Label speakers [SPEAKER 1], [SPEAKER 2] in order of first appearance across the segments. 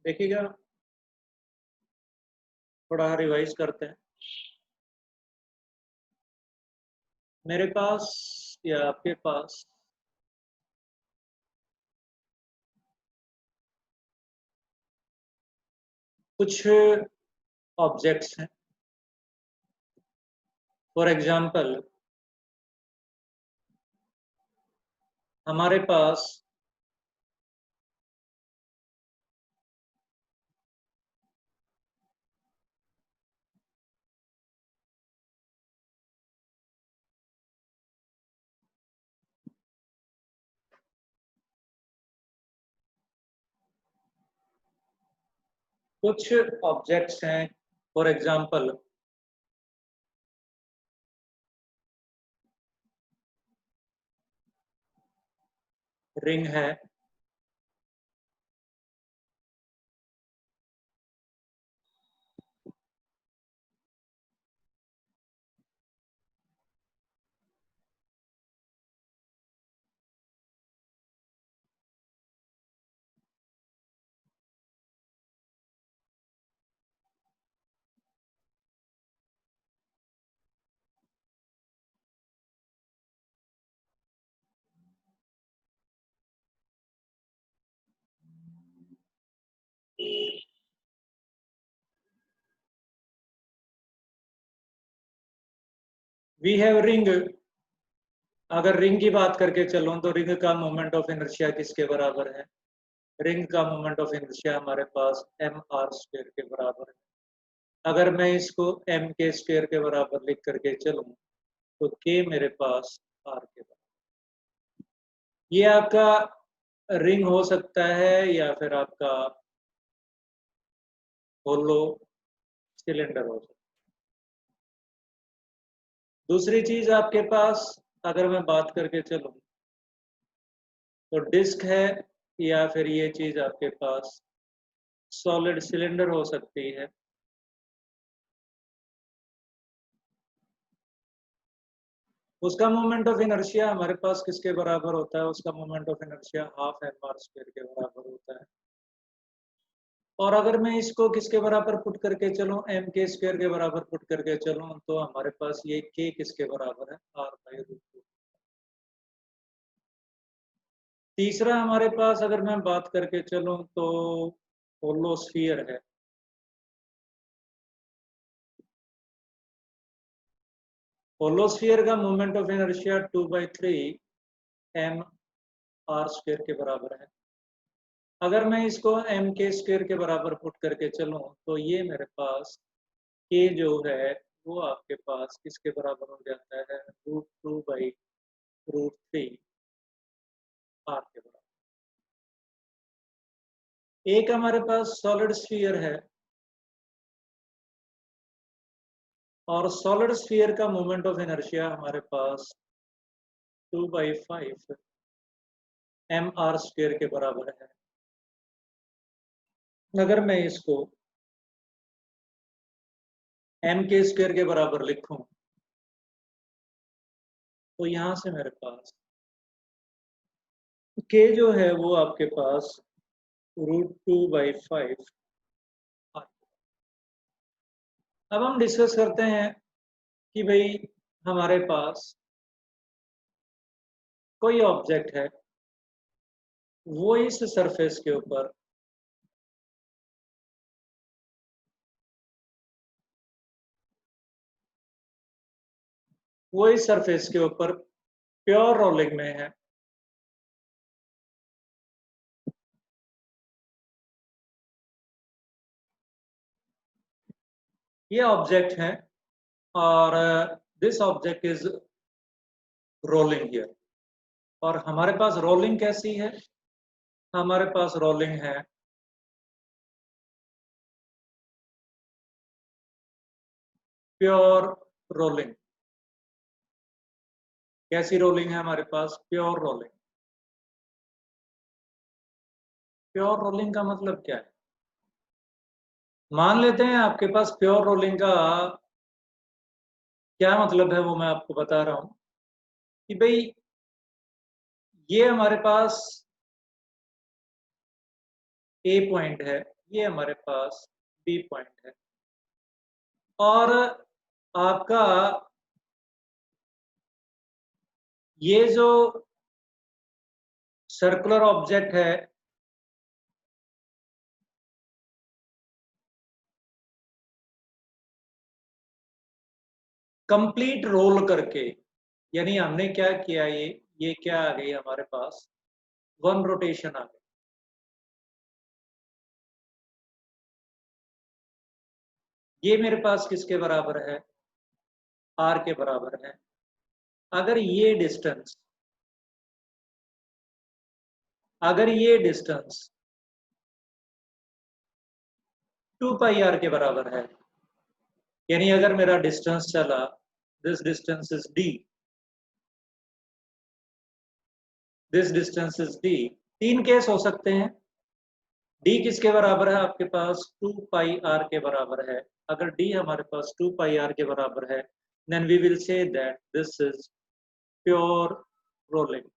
[SPEAKER 1] देखिएगा, थोड़ा रिवाइज करते हैं। मेरे पास या आपके पास कुछ ऑब्जेक्ट्स हैं। फॉर एग्जांपल, हमारे पास कुछ ऑब्जेक्ट्स हैं। फॉर एग्जांपल, रिंग है, वी हैव रिंग। अगर रिंग की बात करके चलूं तो रिंग का मोमेंट ऑफ इनर्शिया किसके बराबर है? रिंग का मोमेंट ऑफ इनर्शिया हमारे पास एम आर स्क्वायर के बराबर है। अगर मैं इसको एम के स्क्वायर के बराबर लिख करके चलूं तो के मेरे पास आर के बराबर। ये आपका रिंग हो सकता है या फिर आपका होलो सिलेंडर हो सकता है। दूसरी चीज आपके पास अगर मैं बात करके चलूं तो डिस्क है, या फिर ये चीज आपके पास सॉलिड सिलेंडर हो सकती है। उसका मोमेंट ऑफ इनर्शिया हमारे पास किसके बराबर होता है? उसका moment of inertia half M R square के बराबर होता है। और अगर मैं इसको किसके बराबर पुट करके चलूं, एम के स्क्वायर के बराबर पुट करके चलूं तो हमारे पास ये के किसके बराबर है? R by root two. तीसरा हमारे पास अगर मैं बात करके चलूं तो होलोस्फीयर है। होलोस्फीयर का moment of inertia 2/3 M R square के बराबर है। अगर मैं इसको एम के स्क्वायर के बराबर पुट करके चलूं तो ये मेरे पास के जो है वो आपके पास किसके बराबर हो जाता है? √2/√3 आर के बराबर। एक हमारे पास सॉलिड स्फीयर है, और सॉलिड स्फीयर का मोमेंट ऑफ इनर्शिया हमारे पास 2/5 एम आर स्क्वायर के बराबर है। अगर मैं इसको एम के स्क्वायर के बराबर लिखूं तो यहां से मेरे पास के जो है वो आपके पास √2/5। अब हम डिस्कस करते हैं कि भाई हमारे पास कोई ऑब्जेक्ट है, वो इस सरफेस के ऊपर प्योर रोलिंग में है। ये ऑब्जेक्ट है और this object is rolling here. और हमारे पास रोलिंग कैसी है? हमारे पास रोलिंग है प्योर रोलिंग। कैसी रोलिंग है हमारे पास? Pure rolling. प्योर रोलिंग का मतलब क्या है? मान लेते हैं आपके पास प्योर रोलिंग का क्या मतलब है वो मैं आपको बता रहा हूं कि भाई ये हमारे पास ए पॉइंट है, ये हमारे पास बी पॉइंट है। और आपका ये जो सर्कुलर ऑब्जेक्ट है कंप्लीट रोल करके, यानी हमने क्या किया, ये क्या आ गई हमारे पास, वन रोटेशन आ गई। ये मेरे पास किसके बराबर है, आर के बराबर है। अगर ये डिस्टेंस 2 पाई आर के बराबर है, यानी अगर मेरा डिस्टेंस चला, this distance is D, this distance is D. तीन केस हो सकते हैं। डी किसके बराबर है आपके पास, 2 पाई आर के बराबर है। अगर डी हमारे पास 2 पाई आर के बराबर है, then we will say that this is pure rolling.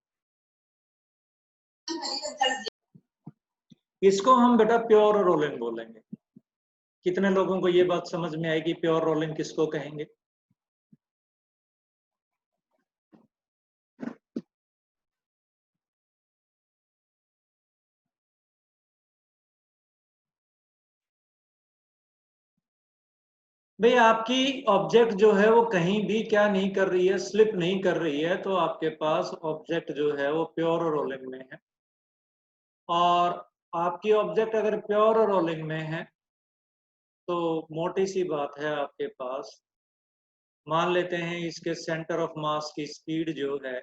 [SPEAKER 1] इसको हम बेटा प्योर रोलिंग बोलेंगे। कितने लोगों को ये बात समझ में आएगी, प्योर रोलिंग किसको कहेंगे? भाई आपकी ऑब्जेक्ट जो है वो कहीं भी क्या नहीं कर रही है, स्लिप नहीं कर रही है, तो आपके पास ऑब्जेक्ट जो है वो प्योर रोलिंग में है। और आपकी ऑब्जेक्ट अगर प्योर रोलिंग में है तो मोटी सी बात है, आपके पास मान लेते हैं इसके सेंटर ऑफ मास की स्पीड जो है,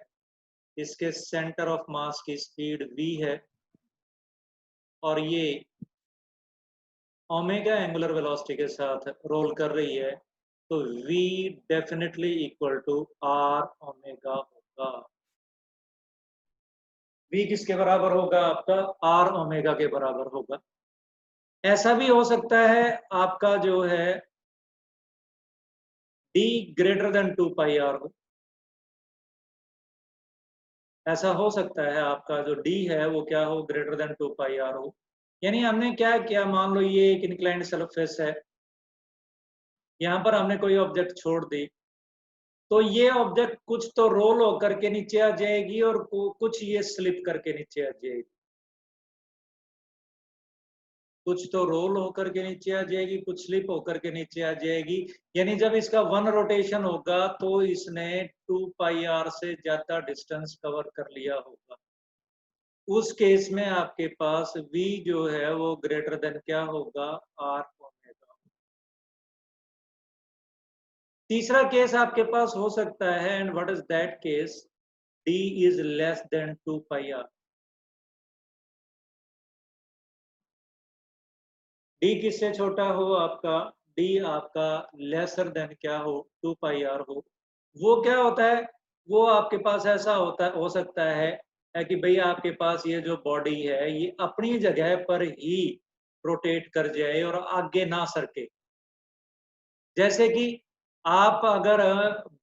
[SPEAKER 1] इसके सेंटर ऑफ मास की स्पीड v है, और ये ओमेगा एंगुलर वेलोसिटी के साथ रोल कर रही है, तो v definitely equal to r omega होगा। v किसके बराबर होगा आपका, r ओमेगा के बराबर होगा। ऐसा भी हो सकता है आपका जो है d ग्रेटर देन 2 पाई r हो। ऐसा हो सकता है आपका जो d है वो क्या हो, ग्रेटर देन 2 पाई r हो। यानी हमने क्या किया, मान लो ये एक इंक्लाइंड सरफेस है, यहाँ पर हमने कोई ऑब्जेक्ट छोड़ दी, तो ये ऑब्जेक्ट कुछ तो रोल होकर के नीचे आ जाएगी और कुछ ये स्लिप करके नीचे आ जाएगी, कुछ तो रोल होकर के नीचे आ जाएगी, कुछ स्लिप होकर के नीचे आ जाएगी। यानी जब इसका वन रोटेशन होगा तो इसने 2 पाई आर से ज्यादा डिस्टेंस कवर कर लिया होगा। उस केस में आपके पास v जो है वो ग्रेटर देन क्या होगा, r ओमेगा। तीसरा केस आपके पास हो सकता है, and what is that case, d is less than 2 pi R. d किससे छोटा हो आपका, d आपका लेसर देन क्या हो, 2 पाई आर हो। वो क्या होता है, वो आपके पास ऐसा होता हो सकता है कि भाई आपके पास ये जो बॉडी है ये अपनी जगह पर ही रोटेट कर जाए और आगे ना सरके। जैसे कि आप अगर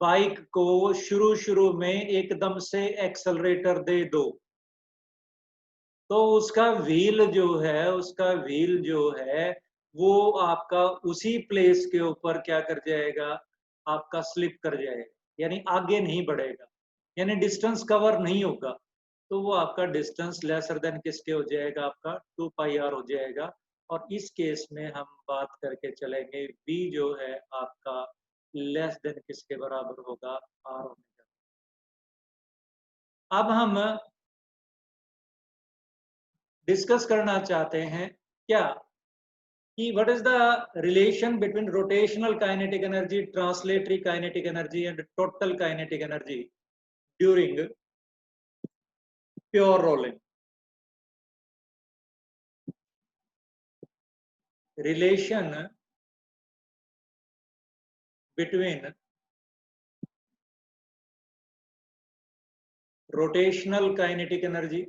[SPEAKER 1] बाइक को शुरू शुरू में एकदम से एक्सेलरेटर दे दो, तो उसका व्हील जो है वो आपका उसी प्लेस के ऊपर क्या कर जाएगा, आपका स्लिप कर जाएगा, यानी आगे नहीं बढ़ेगा, यानी डिस्टेंस कवर नहीं होगा। तो वो आपका डिस्टेंस लेसर देन किसके हो जाएगा, आपका 2 पाई आर हो जाएगा। और इस केस में हम बात करके चलेंगे v जो है आपका लेस देन किसके बराबर होगा, आर ओमेगा। अब हम डिस्कस करना चाहते हैं क्या, कि what is the relation between rotational kinetic energy, translatory kinetic energy and total kinetic energy during pure rolling. Relation between rotational kinetic energy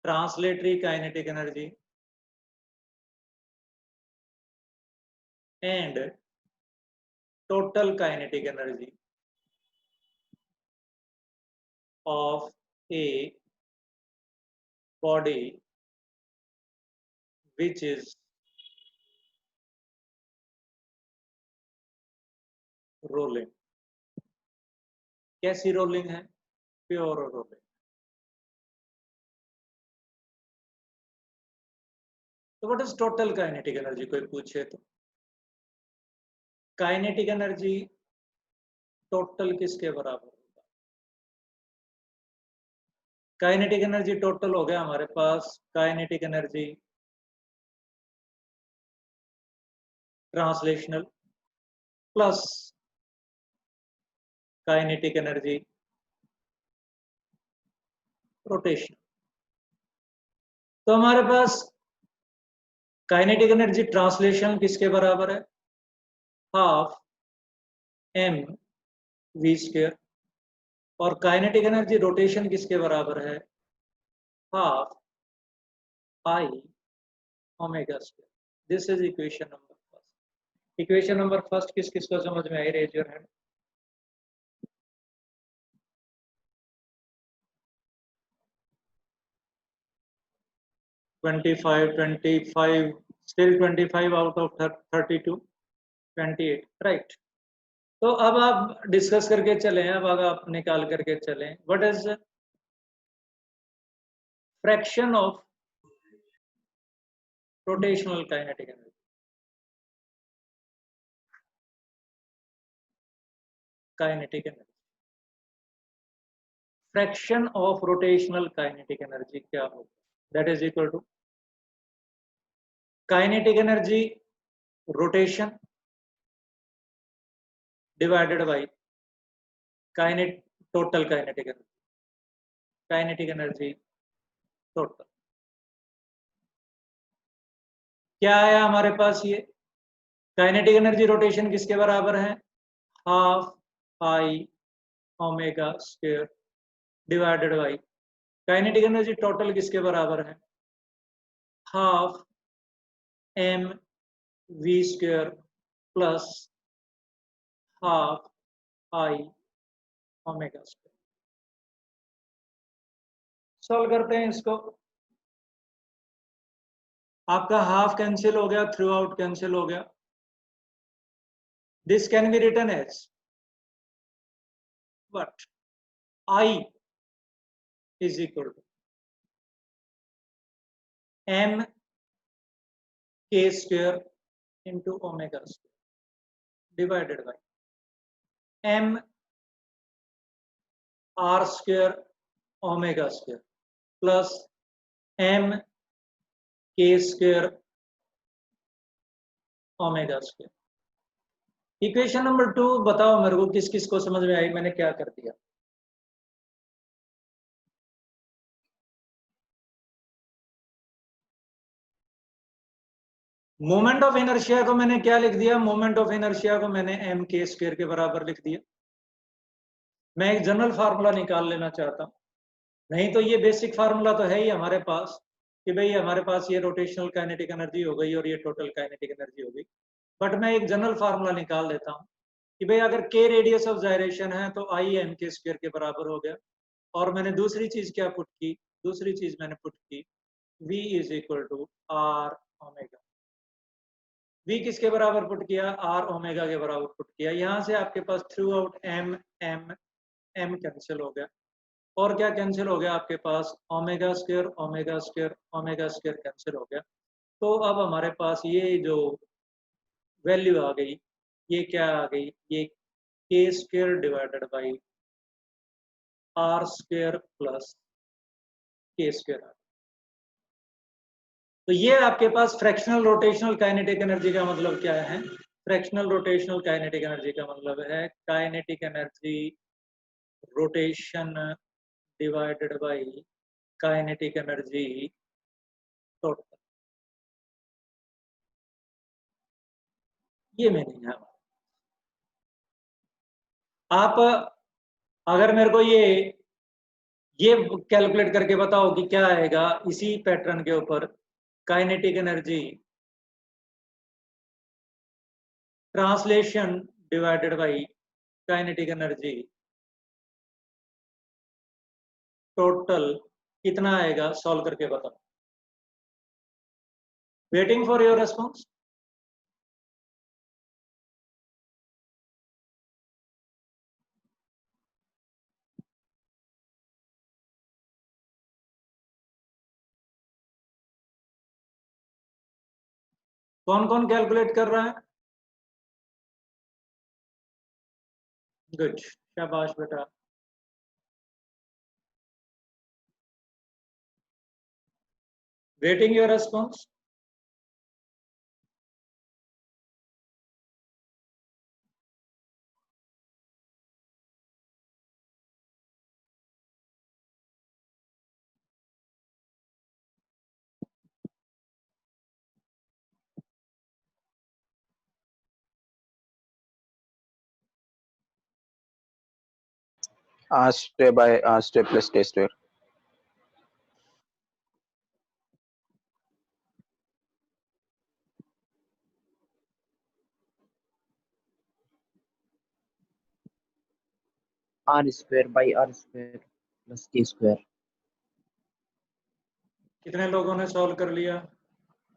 [SPEAKER 1] translatory kinetic energy and total kinetic energy. of a body which is rolling. कैसी rolling है? Pure rolling. तो what is total kinetic energy? कोई पूछे तो kinetic energy total किसके बराबर होगा? Kinetic energy total हो गया हमारे पास kinetic energy translational plus kinetic energy rotation. तो हमारे पास काइनेटिक एनर्जी ट्रांसलेशन किसके बराबर है? Half M V square. और काइनेटिक एनर्जी रोटेशन किसके बराबर है? Half I omega square. This is equation number first. Equation number first किस किस को समझ में आई? Raise your hand. (25, 25, still 25 out of 32, 28, right. तो अब आप डिस्कस करके चलें. अब आप निकाल करके चलें. What is fraction of rotational kinetic energy? Kinetic energy fraction of rotational kinetic energy क्या होगा? That is equal to kinetic energy rotation divided by total kinetic energy. Kinetic energy total क्या आया हमारे पास? ये काइनेटिक एनर्जी रोटेशन किसके बराबर है? Half I omega square divided by kinetic energy total किसके बराबर है? Half M V square plus half I omega square. Solve करते हैं इसको. आपका हाफ कैंसिल हो गया, थ्रू आउट कैंसिल हो गया. This can be written as what? I is equal to M K square into omega square divided by M R square omega square plus M K square omega square. Equation number 2 बताओ मेरे को किस किस को समझ में आई? मैंने क्या कर दिया? मोमेंट ऑफ इनर्शिया को मैंने क्या लिख दिया? मोमेंट ऑफ इनर्शिया को मैंने एम के स्क्वायर के बराबर लिख दिया. मैं एक जनरल फार्मूला निकाल लेना चाहता हूं. नहीं तो ये बेसिक फार्मूला तो है ही हमारे पास कि भाई हमारे पास ये रोटेशनल काइनेटिक एनर्जी हो गई और ये टोटल काइनेटिक एनर्जी हो गई. बट मैं एक जनरल फार्मूला निकाल लेता हूं कि भाई अगर के रेडियस ऑफ जायरेशन है तो आई एम के स्क्वायर के बराबर हो गया. और मैंने दूसरी चीज क्या पुट की? दूसरी चीज मैंने पुट की v is equal to R omega. v किसके बराबर पुट किया? आर ओमेगा के बराबर पुट किया. यहां से आपके पास throughout M M M cancel हो गया. और क्या कैंसिल हो गया आपके पास? Omega square omega square omega square cancel हो गया. तो अब हमारे पास ये जो वैल्यू आ गई, ये क्या आ गई? ये K square divided by R square plus K square. तो ये आपके पास फ्रैक्शनल रोटेशनल काइनेटिक एनर्जी का मतलब क्या है? फ्रैक्शनल रोटेशनल काइनेटिक एनर्जी का मतलब है kinetic energy rotation divided by kinetic energy total. ये मीनिंग है. आप अगर मेरे को ये कैलकुलेट करके बताओ कि क्या आएगा इसी पैटर्न के ऊपर kinetic energy translation divided by kinetic energy total कितना आएगा, सॉल्व करके बताओ। Waiting for your response. कौन कौन कैलकुलेट कर रहा है? गुड, शाबाश बेटा। Waiting your response.
[SPEAKER 2] R square by R square plus K square.
[SPEAKER 3] R square by R square plus K square.
[SPEAKER 1] कितने लोगों ने सॉल्व कर लिया?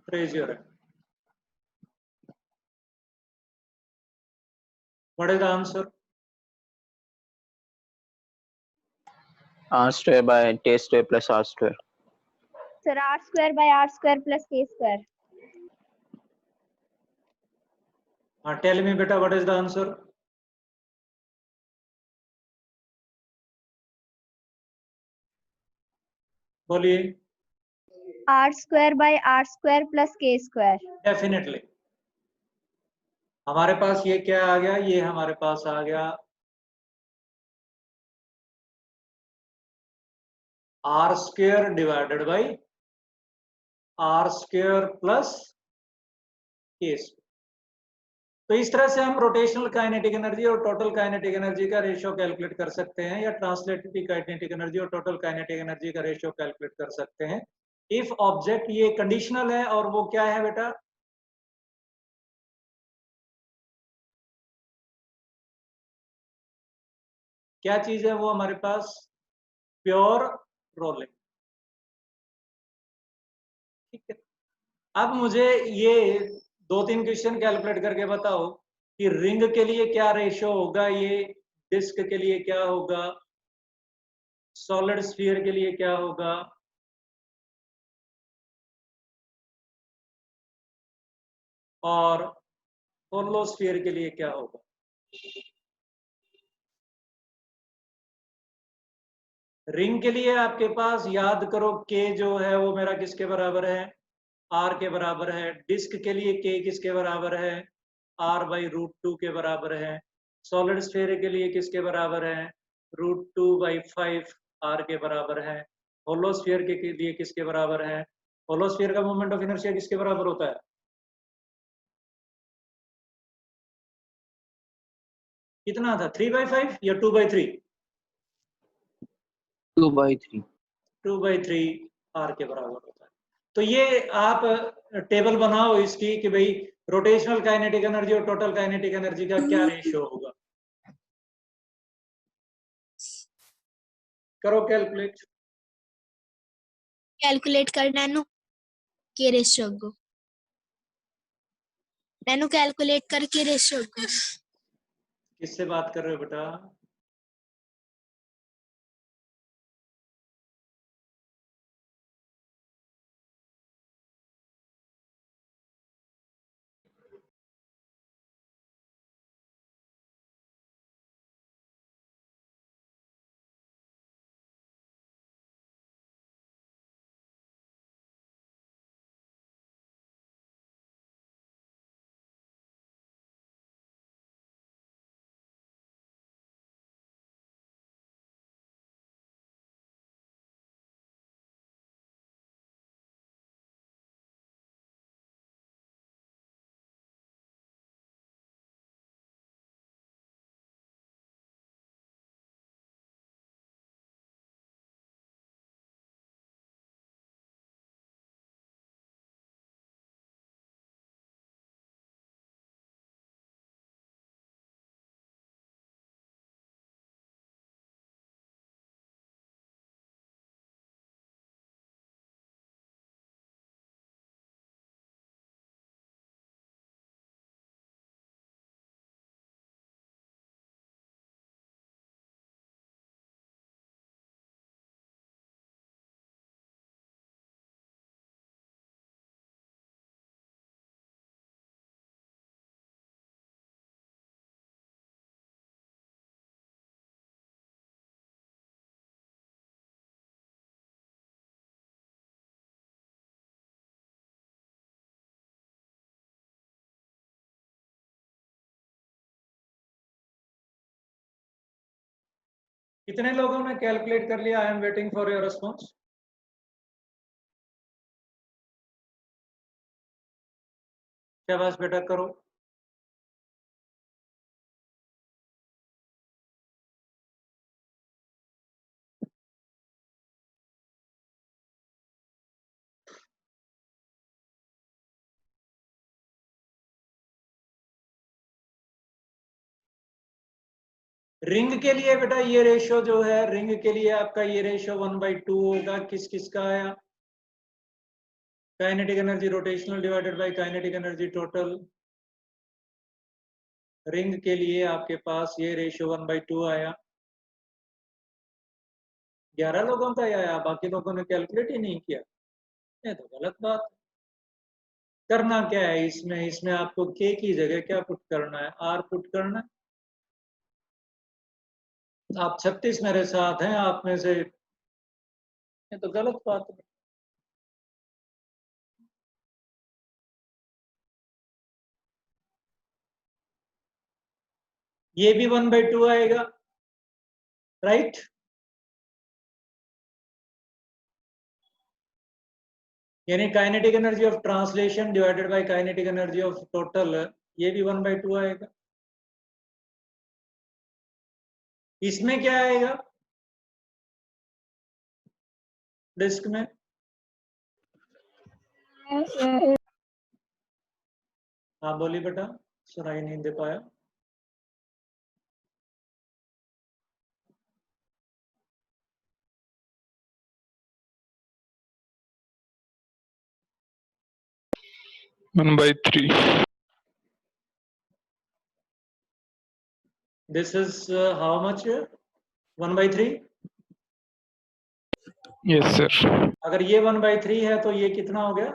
[SPEAKER 1] Raise your hand. What is the answer?
[SPEAKER 2] R square by K square plus R square.
[SPEAKER 4] Sir, R square by R square plus K square.
[SPEAKER 1] Tell me बेटा, what is the answer? बोलिए।
[SPEAKER 4] R square by R square plus K square.
[SPEAKER 1] Definitely. हमारे पास ये क्या आ गया? ये हमारे पास आ गया R square divided by R square plus K square. तो इस तरह से हम रोटेशनल काइनेटिक एनर्जी और टोटल काइनेटिक एनर्जी का रेशियो कैलकुलेट कर सकते हैं, या ट्रांसलेटिव काइनेटिक एनर्जी और टोटल काइनेटिक एनर्जी का रेशियो कैलकुलेट कर सकते हैं। इफ ऑब्जेक्ट, ये कंडीशनल है, और वो क्या है बेटा? क्या चीज है वो हमारे पास? Pure rolling. ठीक है। अब मुझे ये 2-3 क्वेश्चन कैलकुलेट करके बताओ कि रिंग के लिए क्या रेशियो होगा, ये डिस्क के लिए क्या होगा, सॉलिड स्फीयर के लिए क्या होगा, और होलो स्फीयर के लिए क्या होगा। रिंग के लिए आपके पास, याद करो, के जो है वो मेरा किसके बराबर है? आर के बराबर है। डिस्क के लिए के किसके बराबर है? आर बाई रूट 2 के बराबर है। सॉलिड स्फीयर के लिए किसके बराबर है? रूट 2 बाई 5 आर के बराबर है। होलो स्फीयर के लिए किसके बराबर है? होलो स्फीयर का मोमेंट ऑफ इनर्शिया किसके बराबर होता है? कितना था? 3/5 या 2/3?
[SPEAKER 3] 2/3.
[SPEAKER 1] 2/3 आर के बराबर होता है। तो ये आप टेबल बनाओ इसकी कि भाई रोटेशनल काइनेटिक एनर्जी और टोटल काइनेटिक एनर्जी का क्या रेशियो होगा। करो कैलकुलेट।
[SPEAKER 5] कैलकुलेट कर नैनो के रेशियो को, नैनो कैलकुलेट करके रेशियो को।
[SPEAKER 1] किससे बात कर रहे हो बेटा? कितने लोगों ने कैलकुलेट कर लिया? I am waiting for your response. शाबाश बेटा, करो। रिंग के लिए बेटा ये रेशियो जो है, रिंग के लिए आपका ये रेशियो 1/2 होगा। किस किस का आया? Kinetic energy rotational divided by kinetic energy total. Ring के लिए आपके पास ये रेशियो 1/2 आया। 11 लोगों का ही आया, बाकी लोगों ने कैलकुलेट ही नहीं किया। ये तो गलत बात है। करना क्या है इसमें? इसमें आपको के की जगह क्या पुट करना है? आर पुट करना है। आप 36 मेरे साथ हैं, आप में से ये तो गलत बात है। ये भी 1/2 आएगा, राइट? यानी kinetic energy of translation divided by kinetic energy of total, ये भी 1/2 आएगा। इसमें क्या आएगा डिस्क में? हाँ बोली बेटा, सुनाई नहीं दे पाया।
[SPEAKER 6] One by three.
[SPEAKER 1] This is how much? 1/3।
[SPEAKER 6] Yes, sir.
[SPEAKER 1] अगर ये 1/3 है तो ये कितना हो गया?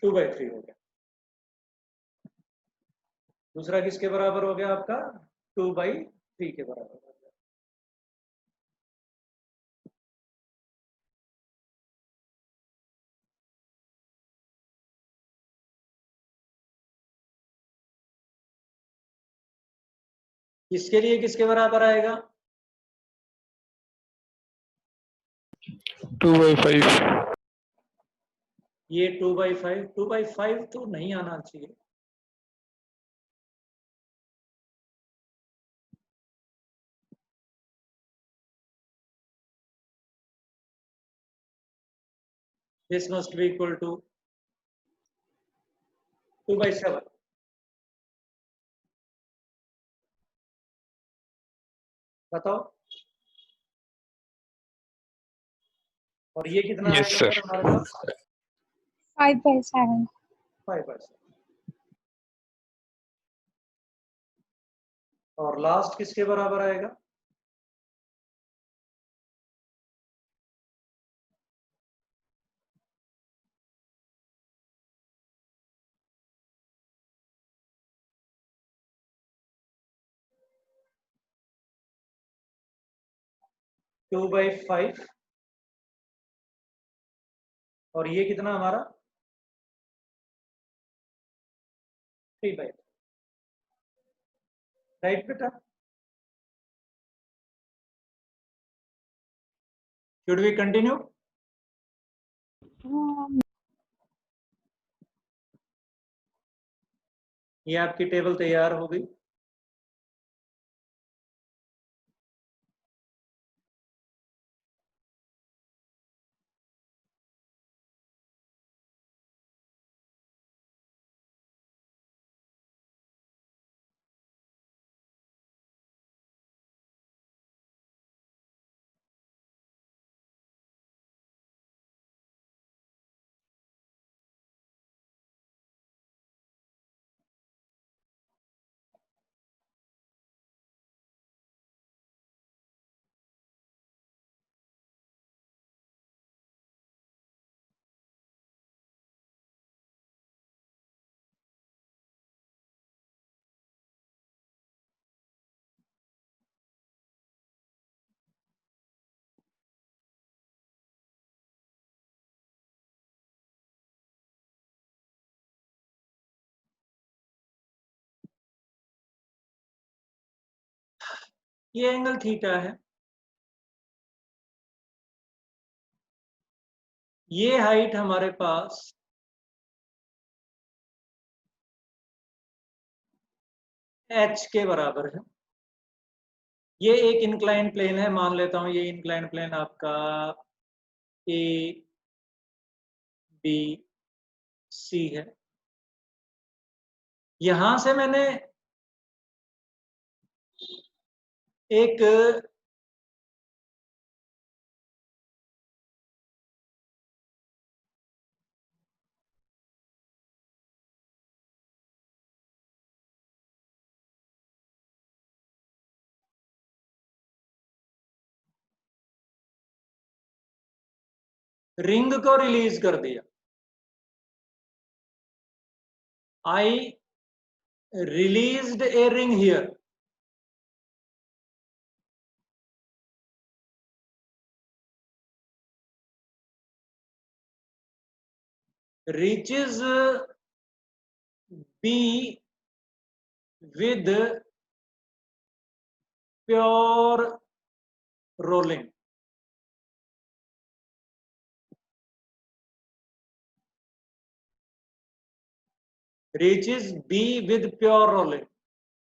[SPEAKER 1] 2/3 हो गया। दूसरा किसके बराबर हो गया आपका? 2/3 के बराबर हो गया। इसके लिए किसके बराबर आएगा?
[SPEAKER 6] 2/5.
[SPEAKER 1] ये 2/5। 2/5 तो नहीं आना चाहिए। This must be equal to 2/7। बताओ। और ये कितना
[SPEAKER 6] Yes,
[SPEAKER 1] आएगा
[SPEAKER 6] sir.
[SPEAKER 1] फिर हमारे पास?
[SPEAKER 4] 5/7।
[SPEAKER 1] 5/7। और लास्ट किसके बराबर आएगा? Two by 5। और ये कितना हमारा? 3/5। राइट बेटा? Should we continue? ये आपकी टेबल तैयार हो गई। ये एंगल थीटा है। ये हाइट हमारे पास h के बराबर है। ये एक इंक्लाइंड प्लेन है, मान लेता हूं ये इंक्लाइंड प्लेन आपका ए बी सी है। यहां से मैंने एक रिंग को रिलीज कर दिया। I released a ring here. reaches B with pure rolling. Reaches B with pure rolling.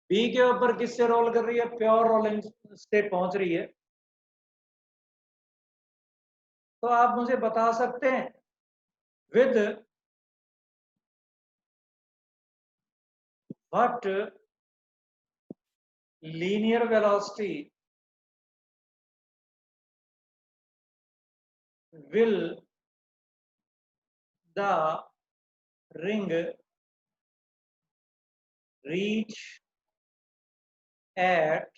[SPEAKER 1] B के ऊपर किससे रोल कर रही है? प्योर रोलिंग से पहुंच रही है। तो आप मुझे बता सकते हैं with what linear velocity will the ring reach at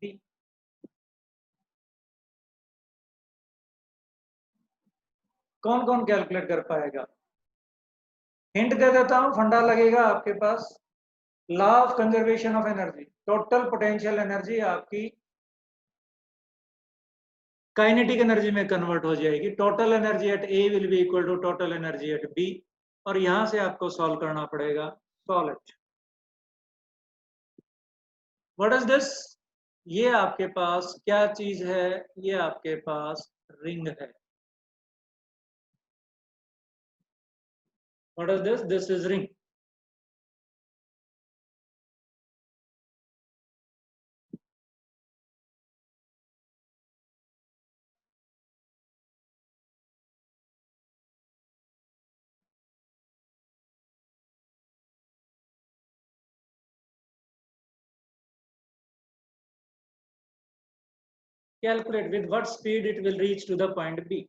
[SPEAKER 1] B? कौन कौन कैलकुलेट कर पाएगा? हिंट दे देता हूं, फंडा लगेगा आपके पास। Law of conservation of energy, total potential energy आपकी काइनेटिक एनर्जी में कन्वर्ट हो जाएगी। Total energy at A will be equal to total energy at B. और यहां से आपको सॉल्व करना पड़ेगा। Solve it. What is this? ये आपके पास क्या चीज है? ये आपके पास रिंग है। What is this? This is ring. Calculate with what speed it will reach to the point B.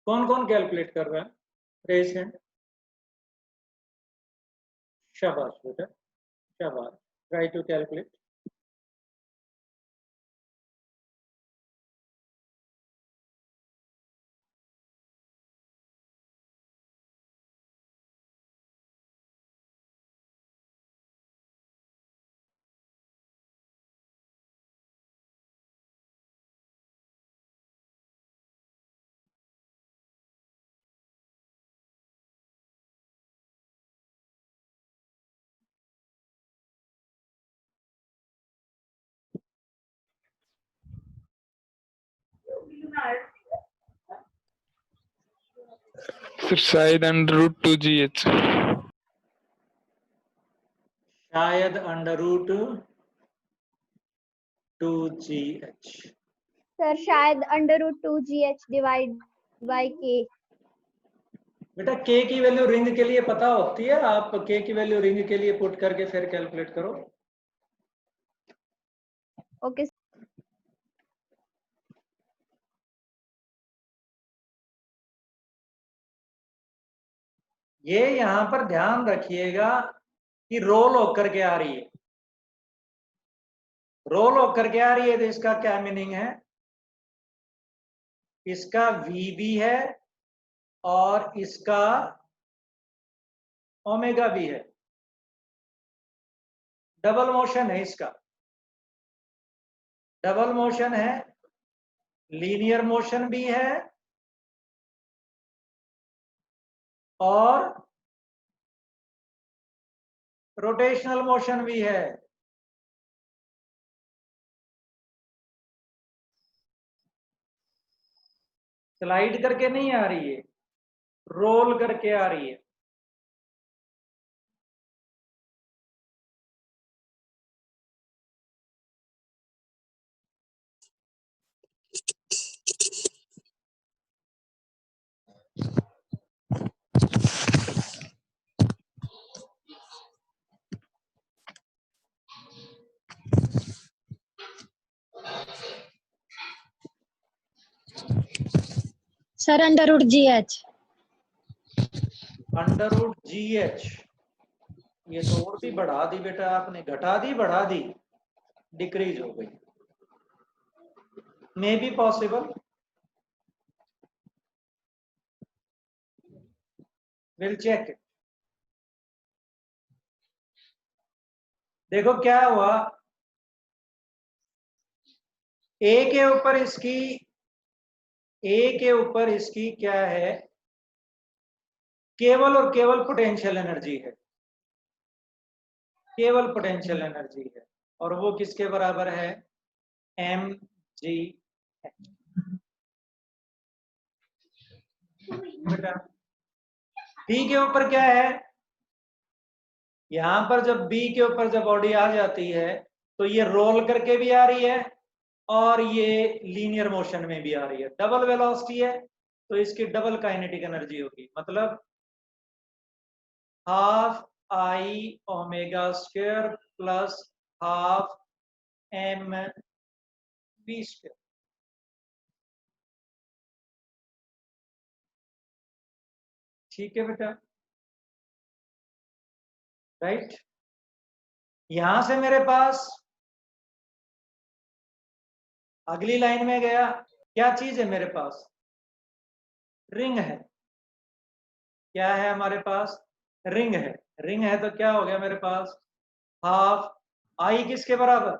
[SPEAKER 1] कौन कौन कैलकुलेट कर रहा है? Raise hand. शाबाश बेटा, शाबाश। Try to calculate.
[SPEAKER 6] सर शायद √2GH।
[SPEAKER 1] शायद √2GH।
[SPEAKER 4] सर शायद √2GH डिवाइड बाय के।
[SPEAKER 1] बेटा के की वैल्यू रिंग के लिए पता होती है। आप के की वैल्यू रिंग के लिए पुट करके फिर कैलकुलेट करो।
[SPEAKER 4] ओके।
[SPEAKER 1] ये यहां पर ध्यान रखिएगा कि रोल होकर के आ रही है। रोल होकर के आ रही है तो इसका क्या मीनिंग है? इसका v भी है और इसका ओमेगा भी है, डबल मोशन है इसका, डबल मोशन है, लीनियर मोशन भी है और रोटेशनल मोशन भी है। स्लाइड करके नहीं आ रही है, रोल करके आ रही है।
[SPEAKER 7] Sir √GH।
[SPEAKER 1] √GH, ये तो और भी बढ़ा दी बेटा आपने, घटा दी बढ़ा दी, डिक्रीज हो गई। May be possible, will check it. देखो क्या हुआ, ए के ऊपर इसकी क्या है, केवल और केवल पोटेंशियल एनर्जी है, केवल पोटेंशियल एनर्जी है, और वो किसके बराबर है, mg। बेटा बी के ऊपर क्या है, यहां पर जब बी के ऊपर जब बॉडी आ जाती है तो ये रोल करके भी आ रही है और ये लीनियर मोशन में भी आ रही है, डबल वेलोसिटी है, तो इसकी डबल काइनेटिक एनर्जी होगी, मतलब half I omega square plus half M V square. ठीक है बेटा, राइट। यहां से मेरे पास अगली लाइन में गया, क्या चीज है मेरे पास, रिंग है। क्या है हमारे पास, रिंग है। रिंग है तो क्या हो गया मेरे पास, हाफ आई किसके बराबर,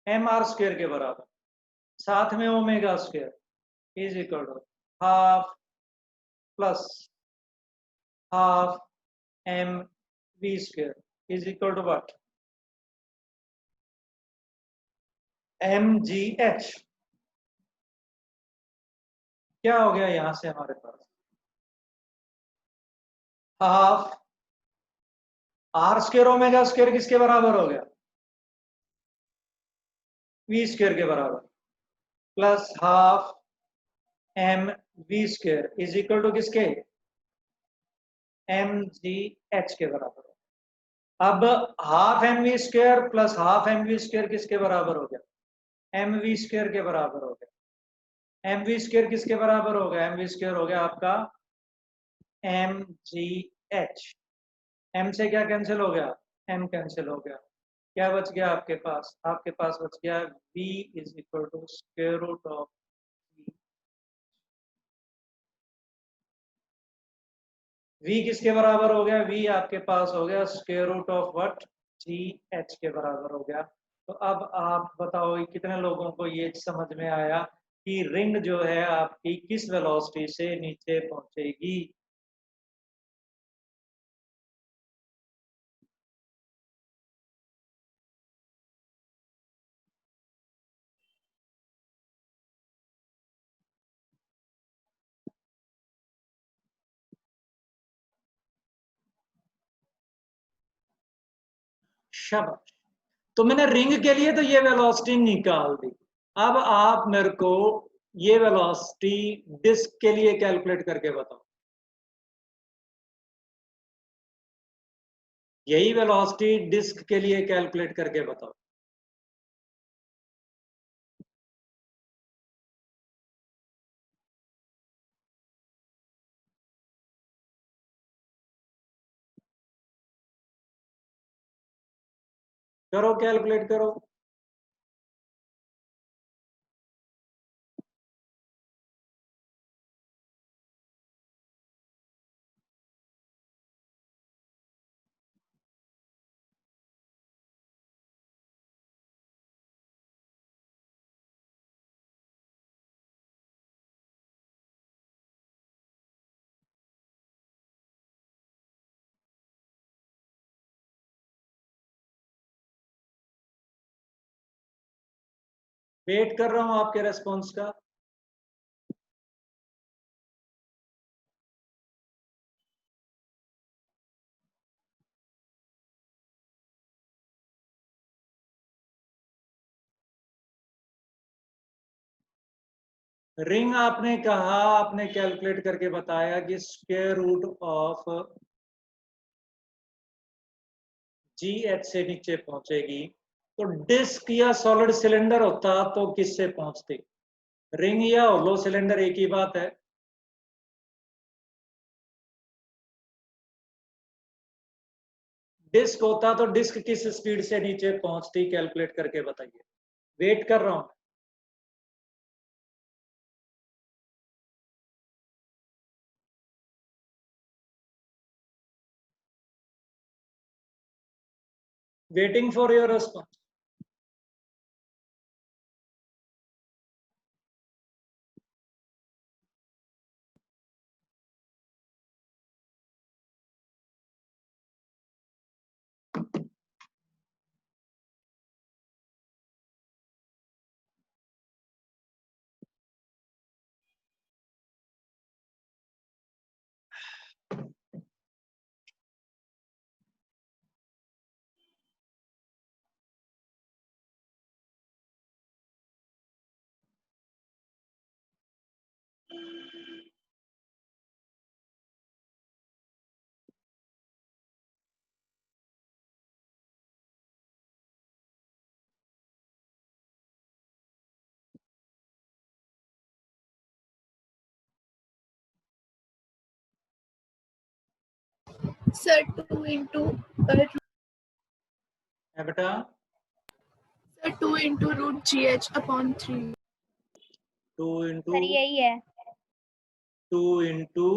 [SPEAKER 1] mr² के बराबर, साथ में omega square is equal to half plus half M V square is equal to what, mgh। क्या हो गया यहां से हमारे पास, हाफ r² ओमेगा स्क्वायर किसके बराबर हो गया, v² के बराबर, plus half M V square is equal to किसके, mgh के बराबर। अब half M V square plus half M V square किसके बराबर हो गया, एम वी स्क्वायर के बराबर हो गया। एम वी स्क्वायर किसके बराबर हो गया, एम वी स्क्वायर हो गया आपका एम जी एच। एम से क्या कैंसिल हो गया, एम कैंसिल हो गया, क्या बच गया आपके पास, आपके पास बच गया v is equal to square root of v किसके बराबर हो गया, v आपके पास हो गया square root of what, G H के बराबर हो गया। तो अब आप बताओ कितने लोगों को ये समझ में आया कि रिंग जो है आपकी किस वेलोसिटी से नीचे पहुंचेगी। शाबाश। तो मैंने रिंग के लिए तो ये वेलोसिटी निकाल दी, अब आप मेरे को ये वेलोसिटी डिस्क के लिए कैलकुलेट करके बताओ, यही वेलोसिटी डिस्क के लिए कैलकुलेट करके बताओ। करो कैलकुलेट करो। वेट कर रहा हूं आपके रेस्पॉन्स का। रिंग आपने कहा, आपने कैलकुलेट करके बताया कि स्क्वायर रूट ऑफ GH से नीचे पहुंचेगी, तो डिस्क या सॉलिड सिलेंडर होता तो किससे पहुंचती? रिंग या होलो सिलेंडर एक ही बात है। डिस्क होता तो डिस्क किस स्पीड से नीचे पहुंचती, कैलकुलेट करके बताइए। वेट कर रहा हूं। Waiting for your response.
[SPEAKER 8] Sir, 2 into
[SPEAKER 1] बेटा
[SPEAKER 8] sir, 2 into root GH upon 3.
[SPEAKER 1] 2 into
[SPEAKER 4] sir यही है।
[SPEAKER 1] 2 इंटू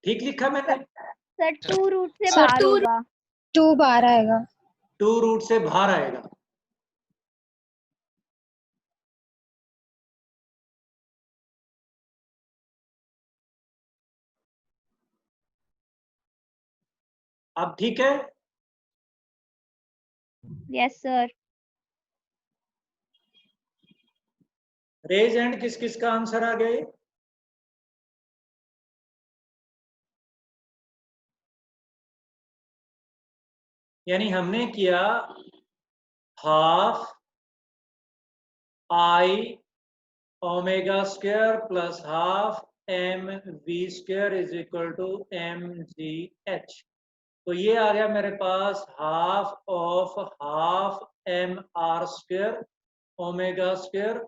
[SPEAKER 1] ठीक लिखा मैंने?
[SPEAKER 4] सर 2 रूट से
[SPEAKER 7] सर,
[SPEAKER 4] बाहर
[SPEAKER 8] 2
[SPEAKER 4] होगा।
[SPEAKER 7] 2 बाहर आएगा।
[SPEAKER 1] 2 रूट से बाहर आएगा। अब ठीक है।
[SPEAKER 4] Yes sir.
[SPEAKER 1] रेज एंड किस किस का आंसर आ गया? यानी हमने किया half I omega square plus half M V square is equal to mgh। तो ये आ गया मेरे पास half of half M R square omega square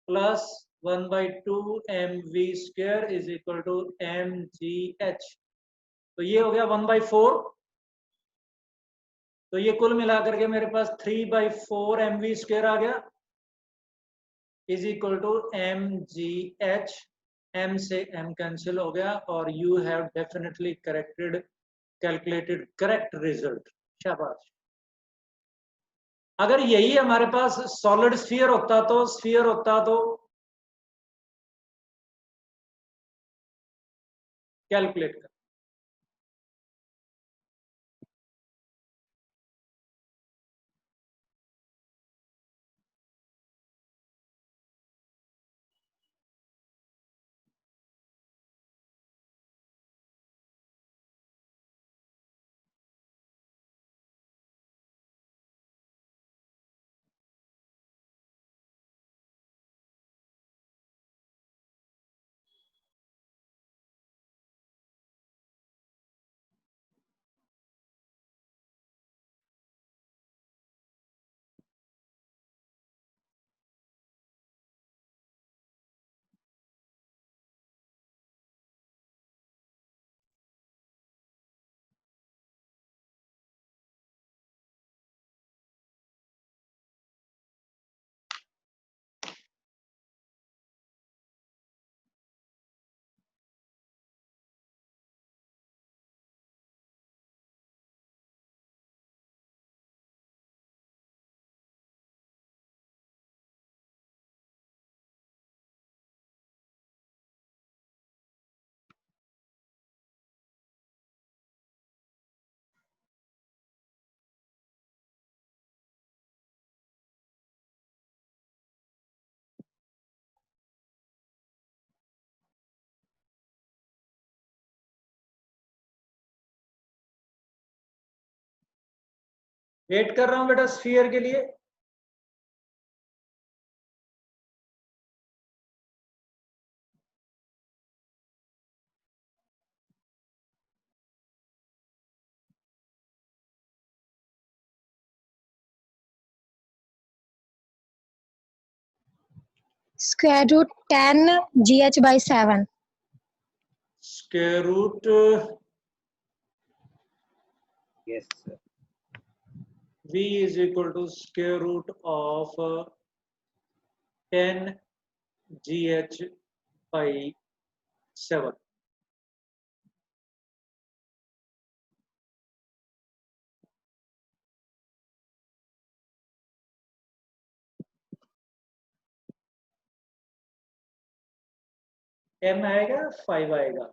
[SPEAKER 1] plus 1/2 mv square is equal to mgh। तो ये हो गया 1/4। तो ये कुल मिलाकर के मेरे पास 3/4 mv स्क्वायर आ गया is equal to mgh। m से m कैंसिल हो गया और you have definitely calculated correct result. शाबाश। अगर यही हमारे पास सॉलिड स्फीयर होता तो कैलकुलेट कर। वेट कर रहा हूं बेटा स्फीयर के लिए।
[SPEAKER 7] Square root 10 GH by 7.
[SPEAKER 1] Square root
[SPEAKER 3] Yes, sir.
[SPEAKER 1] v is equal to square root of 10 GH by 7. m आएगा 5 आएगा।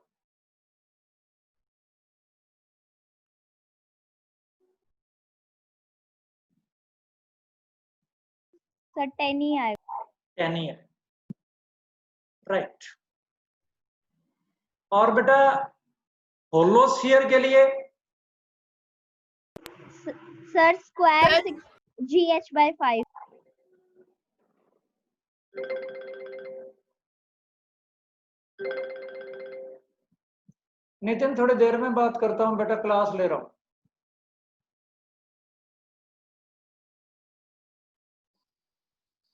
[SPEAKER 4] सर 10 ही आएगा।
[SPEAKER 1] 10 ही है, राइट। और बेटा होलो स्फीयर के लिए
[SPEAKER 4] sir square GH by 5।
[SPEAKER 1] Nitin थोड़ी देर में बात करता हूं बेटा, क्लास ले रहा हूं।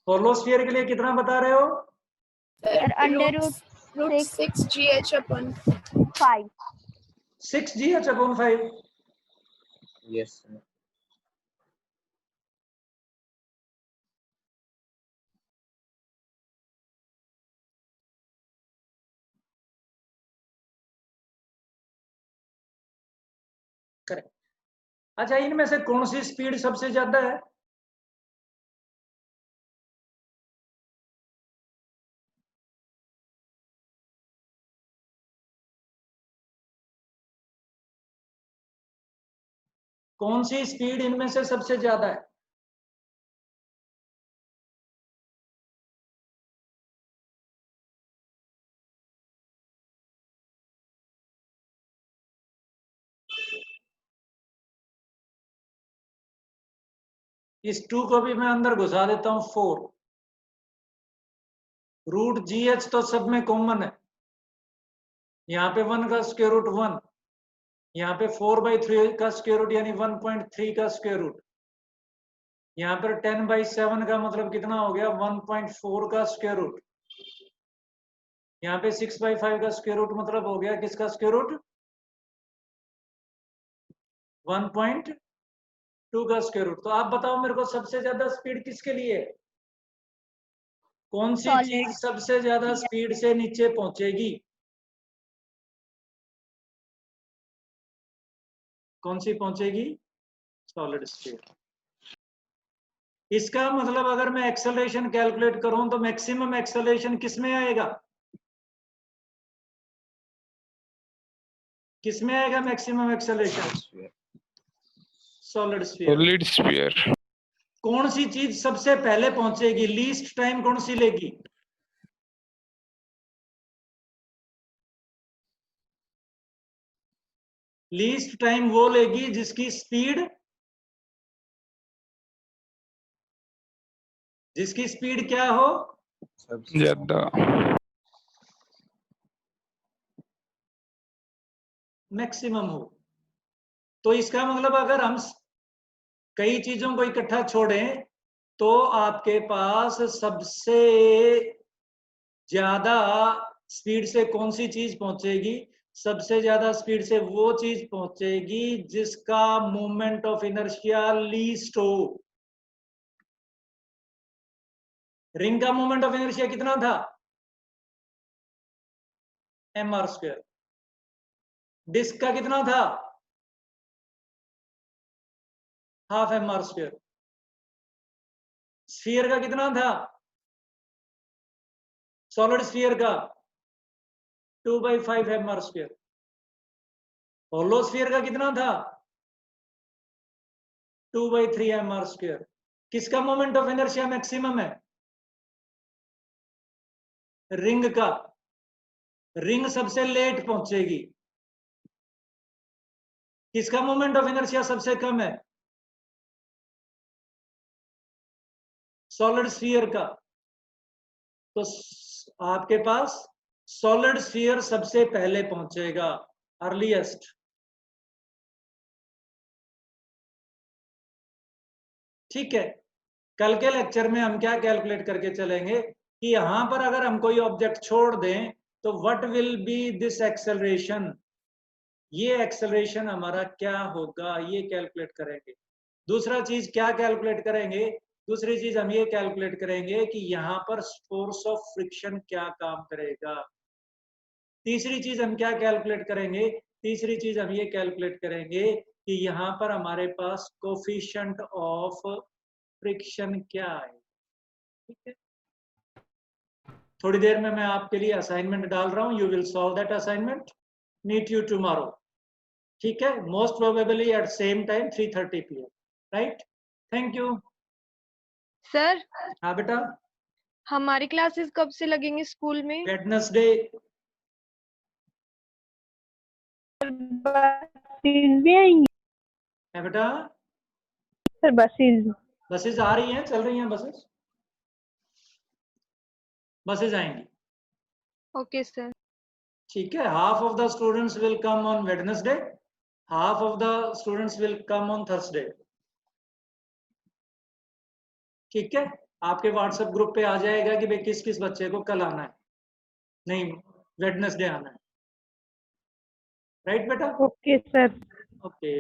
[SPEAKER 1] होलो स्फीयर के लिए कितना बता रहे हो?
[SPEAKER 4] Sir under root
[SPEAKER 8] 6 GH upon
[SPEAKER 4] 5।
[SPEAKER 1] 6GH upon 5।
[SPEAKER 3] Yes, sir.
[SPEAKER 1] Correct. अच्छा, इनमें से कौन सी स्पीड सबसे ज्यादा है? कौन सी स्पीड इनमें से सबसे ज्यादा है? इस 2 को भी मैं अंदर घुसा देता हूं 4। रूट GH तो सब में कॉमन है। यहाँ पे 1 का स्क्वायर रूट 1, यहाँ पे 4/3 का स्क्वायर रूट यानी 1.3 का स्क्वायर रूट, यहाँ पर 10/7 का मतलब कितना हो गया 1.4 का स्क्वायर रूट, यहाँ पे 6/5 का स्क्वायर रूट मतलब हो गया किसका स्क्वायर रूट 1.2 का स्क्वायर रूट। तो आप बताओ मेरे को सबसे ज्यादा स्पीड किसके लिए है? कौन सी
[SPEAKER 4] Solid।
[SPEAKER 1] चीज सबसे ज्यादा स्पीड से नीचे पहुंचेगी? कौन सी पहुंचेगी? Solid speed. इसका मतलब अगर मैं एक्सेलरेशन कैलकुलेट करूं तो मैक्सिमम एक्सेलरेशन किस में आएगा? किस में आएगा maximum acceleration? Solid sphere.
[SPEAKER 6] Solid sphere.
[SPEAKER 1] कौन सी चीज सबसे पहले पहुंचेगी? लीस्ट टाइम कौन सी लेगी? लीस्ट टाइम वो लेगी जिसकी स्पीड क्या हो?
[SPEAKER 6] ज्यादा।
[SPEAKER 1] मैक्सिमम हो। तो इसका मतलब अगर हम कई चीजों को इकट्ठा छोड़ें तो आपके पास सबसे ज्यादा स्पीड से कौन सी चीज पहुंचेगी? सबसे ज्यादा स्पीड से वो चीज पहुंचेगी जिसका मोमेंट ऑफ इनर्शिया लीस्ट हो। रिंग का मोमेंट ऑफ इनर्शिया कितना था? mr²। डिस्क का कितना था? Half mr²। स्फीयर का कितना था? सॉलिड स्फीयर का 2/5 mr²। होलो स्फीयर का कितना था? 2/3 mr²। किसका मोमेंट ऑफ इनर्शिया मैक्सिमम है? रिंग का। रिंग सबसे लेट पहुंचेगी। किसका मोमेंट ऑफ इनर्शिया सबसे कम है? सॉलिड स्फीयर का, तो आपके पास सॉलिड स्फीयर सबसे पहले पहुंचेगा, अर्लीस्ट। ठीक है, कल के लेक्चर में हम क्या कैलकुलेट करके चलेंगे कि यहां पर अगर हम कोई ऑब्जेक्ट छोड़ दें तो what will be this acceleration, ये एक्सेलरेशन हमारा क्या होगा, ये कैलकुलेट करेंगे। दूसरा चीज क्या कैलकुलेट करेंगे, दूसरी चीज हम ये कैलकुलेट करेंगे कि यहाँ पर फोर्स ऑफ फ्रिक्शन क्या काम करेगा। तीसरी चीज हम क्या कैलकुलेट करेंगे, तीसरी चीज हम ये कैलकुलेट करेंगे कि यहाँ पर हमारे पास कोफिशिएंट ऑफ फ्रिक्शन क्या है। ठीक है, थोड़ी देर में मैं आपके लिए असाइनमेंट डाल रहा हूँ, you will solve that assignment, meet you tomorrow. ठीक है, most probably at same time 3:30 PM, right? Thank you.
[SPEAKER 9] Sir
[SPEAKER 1] हाँ बेटा,
[SPEAKER 9] हमारी क्लासेस कब से लगेंगी स्कूल में?
[SPEAKER 1] वेडनेसडे।
[SPEAKER 4] बसेस भी आएंगी
[SPEAKER 1] है बेटा,
[SPEAKER 4] सर, बसेस।
[SPEAKER 1] बसेस आ रही हैं, चल रही हैं बसेस, बसेस आएंगी।
[SPEAKER 9] Okay sir.
[SPEAKER 1] ठीक है, half of the students will come on Wednesday, half of the students will come on Thursday. ठीक है, आपके व्हाट्सएप ग्रुप पे आ जाएगा कि भाई किस किस बच्चे को कल आना है, नहीं वेडनेसडे आना है, राइट बेटा?
[SPEAKER 4] Okay sir.
[SPEAKER 1] ओके।